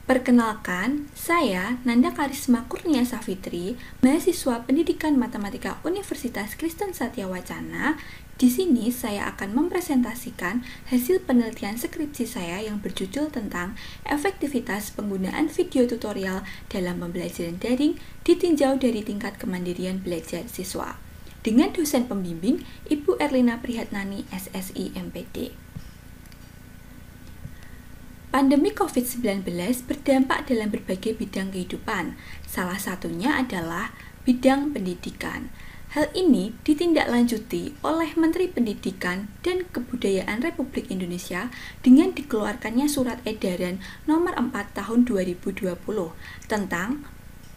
Perkenalkan, saya Nanda Karisma Kurnia Safitri, mahasiswa Pendidikan Matematika Universitas Kristen Satya Wacana. Di sini saya akan mempresentasikan hasil penelitian skripsi saya yang berjudul tentang efektivitas penggunaan video tutorial dalam pembelajaran daring ditinjau dari tingkat kemandirian belajar siswa. Dengan dosen pembimbing Ibu Erlina Prihatnani, SSI MPD. Pandemi COVID-19 berdampak dalam berbagai bidang kehidupan, salah satunya adalah bidang pendidikan. Hal ini ditindaklanjuti oleh Menteri Pendidikan dan Kebudayaan Republik Indonesia dengan dikeluarkannya Surat Edaran Nomor 4 Tahun 2020 tentang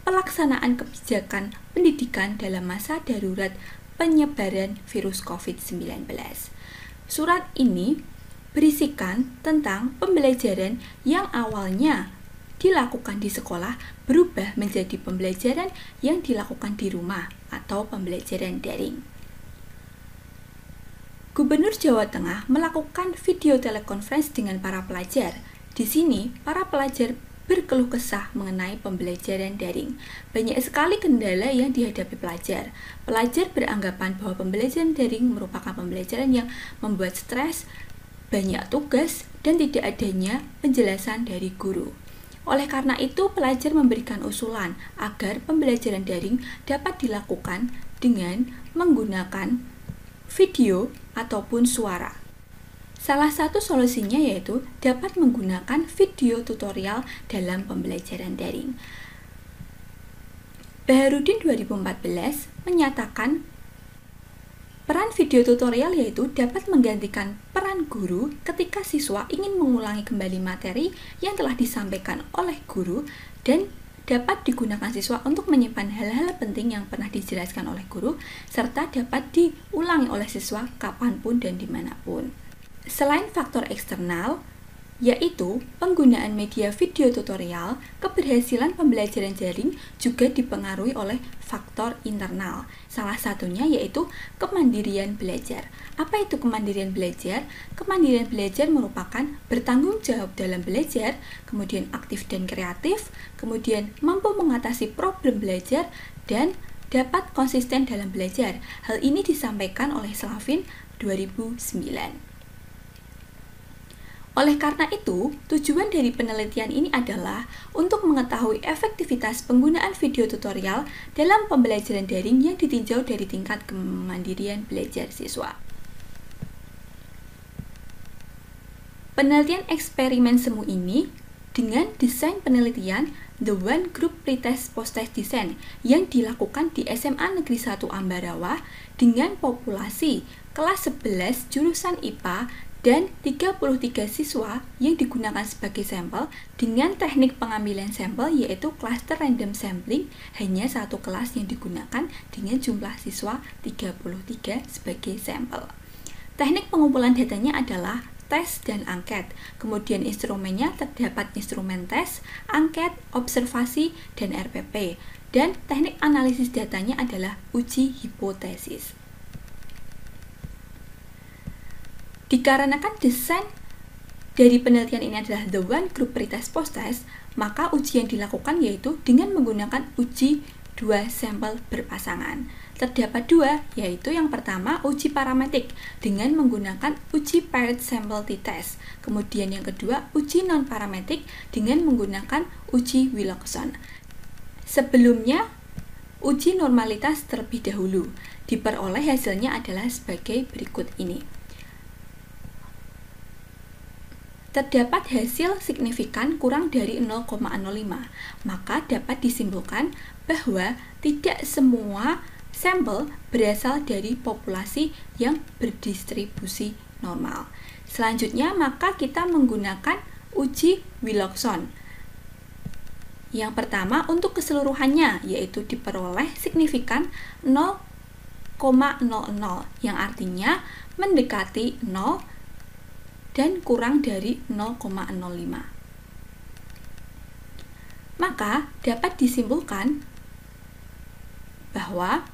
pelaksanaan kebijakan pendidikan dalam masa darurat penyebaran virus COVID-19. Surat ini berisikan tentang pembelajaran yang awalnya dilakukan di sekolah berubah menjadi pembelajaran yang dilakukan di rumah atau pembelajaran daring. Gubernur Jawa Tengah melakukan video telekonferensi dengan para pelajar. Di sini, para pelajar berkeluh kesah mengenai pembelajaran daring. Banyak sekali kendala yang dihadapi pelajar. Pelajar beranggapan bahwa pembelajaran daring merupakan pembelajaran yang membuat stres, banyak tugas, dan tidak adanya penjelasan dari guru. Oleh karena itu, pelajar memberikan usulan agar pembelajaran daring dapat dilakukan dengan menggunakan video ataupun suara. Salah satu solusinya yaitu dapat menggunakan video tutorial dalam pembelajaran daring. Baharudin 2014 menyatakan peran video tutorial yaitu dapat menggantikan peran guru ketika siswa ingin mengulangi kembali materi yang telah disampaikan oleh guru dan dapat digunakan siswa untuk menyimpan hal-hal penting yang pernah dijelaskan oleh guru serta dapat diulangi oleh siswa kapanpun dan dimanapun. Selain faktor eksternal, yaitu penggunaan media video tutorial, keberhasilan pembelajaran daring juga dipengaruhi oleh faktor internal. Salah satunya yaitu kemandirian belajar. Apa itu kemandirian belajar? Kemandirian belajar merupakan bertanggung jawab dalam belajar, kemudian aktif dan kreatif, kemudian mampu mengatasi problem belajar, dan dapat konsisten dalam belajar. Hal ini disampaikan oleh Slavin 2009. Oleh karena itu, tujuan dari penelitian ini adalah untuk mengetahui efektivitas penggunaan video tutorial dalam pembelajaran daring yang ditinjau dari tingkat kemandirian belajar siswa. Penelitian eksperimen semu ini dengan desain penelitian The One Group Pretest Post-Test Design yang dilakukan di SMA Negeri 1 Ambarawa dengan populasi kelas 11 jurusan IPA dan 33 siswa yang digunakan sebagai sampel dengan teknik pengambilan sampel yaitu cluster random sampling, hanya satu kelas yang digunakan dengan jumlah siswa 33 sebagai sampel. Teknik pengumpulan datanya adalah tes dan angket. Kemudian instrumennya terdapat instrumen tes, angket, observasi, dan RPP. Dan teknik analisis datanya adalah uji hipotesis. Dikarenakan desain dari penelitian ini adalah The One Group Pretest Post-Test, maka uji yang dilakukan yaitu dengan menggunakan uji dua sampel berpasangan. Terdapat dua, yaitu yang pertama uji parametrik dengan menggunakan uji paired sample t-test. Kemudian yang kedua uji non-parametrik dengan menggunakan uji Wilcoxon. Sebelumnya, uji normalitas terlebih dahulu. Diperoleh hasilnya adalah sebagai berikut ini. Terdapat hasil signifikan kurang dari 0,05, maka dapat disimpulkan bahwa tidak semua sampel berasal dari populasi yang berdistribusi normal. Selanjutnya, maka kita menggunakan uji Wilcoxon. Yang pertama untuk keseluruhannya, yaitu diperoleh signifikan 0,00, yang artinya mendekati 0 dan kurang dari 0,05. Maka dapat disimpulkan bahwa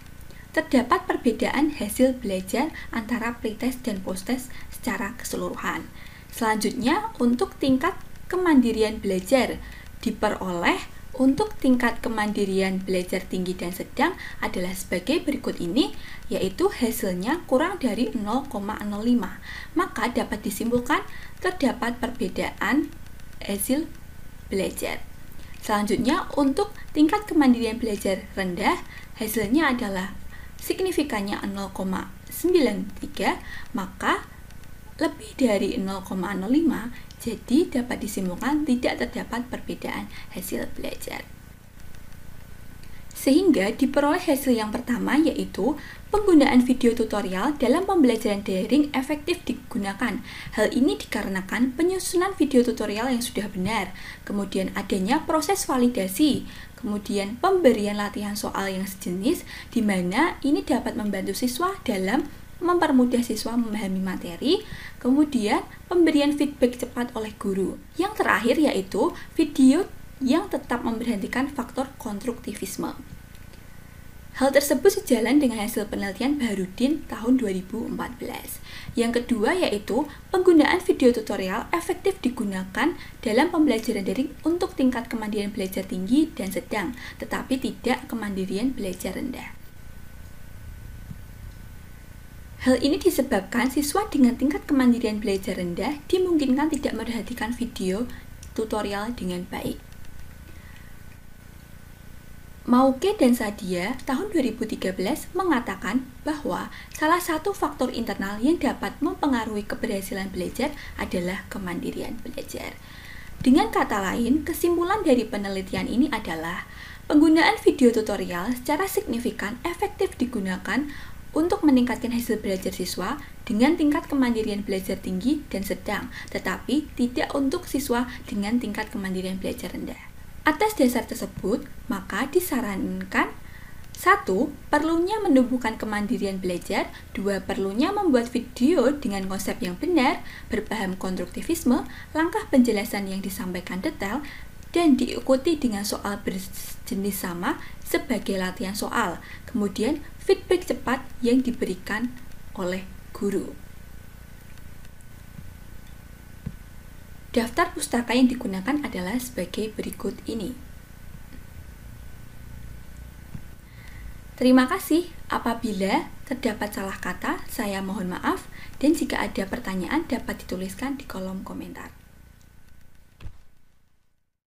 terdapat perbedaan hasil belajar antara pretest dan posttest secara keseluruhan. Selanjutnya, untuk tingkat kemandirian belajar diperoleh untuk tingkat kemandirian belajar tinggi dan sedang adalah sebagai berikut ini, yaitu hasilnya kurang dari 0,05. Maka dapat disimpulkan terdapat perbedaan hasil belajar. Selanjutnya, untuk tingkat kemandirian belajar rendah, hasilnya adalah signifikannya 0,93, maka lebih dari 0,05, jadi dapat disimpulkan tidak terdapat perbedaan hasil belajar. Sehingga diperoleh hasil yang pertama, yaitu penggunaan video tutorial dalam pembelajaran daring efektif digunakan. Hal ini dikarenakan penyusunan video tutorial yang sudah benar, kemudian adanya proses validasi, kemudian pemberian latihan soal yang sejenis, di mana ini dapat membantu siswa dalam mempermudah siswa memahami materi, kemudian pemberian feedback cepat oleh guru. Yang terakhir yaitu video yang tetap memberhentikan faktor konstruktivisme. Hal tersebut sejalan dengan hasil penelitian Baharudin tahun 2014. Yang kedua yaitu penggunaan video tutorial efektif digunakan dalam pembelajaran daring untuk tingkat kemandirian belajar tinggi dan sedang, tetapi tidak kemandirian belajar rendah. Hal ini disebabkan siswa dengan tingkat kemandirian belajar rendah dimungkinkan tidak memperhatikan video tutorial dengan baik. Mauke dan Sadia tahun 2013 mengatakan bahwa salah satu faktor internal yang dapat mempengaruhi keberhasilan belajar adalah kemandirian belajar. Dengan kata lain, kesimpulan dari penelitian ini adalah penggunaan video tutorial secara signifikan efektif digunakan untuk meningkatkan hasil belajar siswa dengan tingkat kemandirian belajar tinggi dan sedang, tetapi tidak untuk siswa dengan tingkat kemandirian belajar rendah. Atas dasar tersebut, maka disarankan 1. Perlunya menumbuhkan kemandirian belajar. 2. Perlunya membuat video dengan konsep yang benar, berpaham konstruktivisme, langkah penjelasan yang disampaikan detail, dan diikuti dengan soal berjenis sama sebagai latihan soal. Kemudian, feedback cepat yang diberikan oleh guru. Daftar pustaka yang digunakan adalah sebagai berikut ini. Terima kasih. Apabila terdapat salah kata, saya mohon maaf, dan jika ada pertanyaan dapat dituliskan di kolom komentar.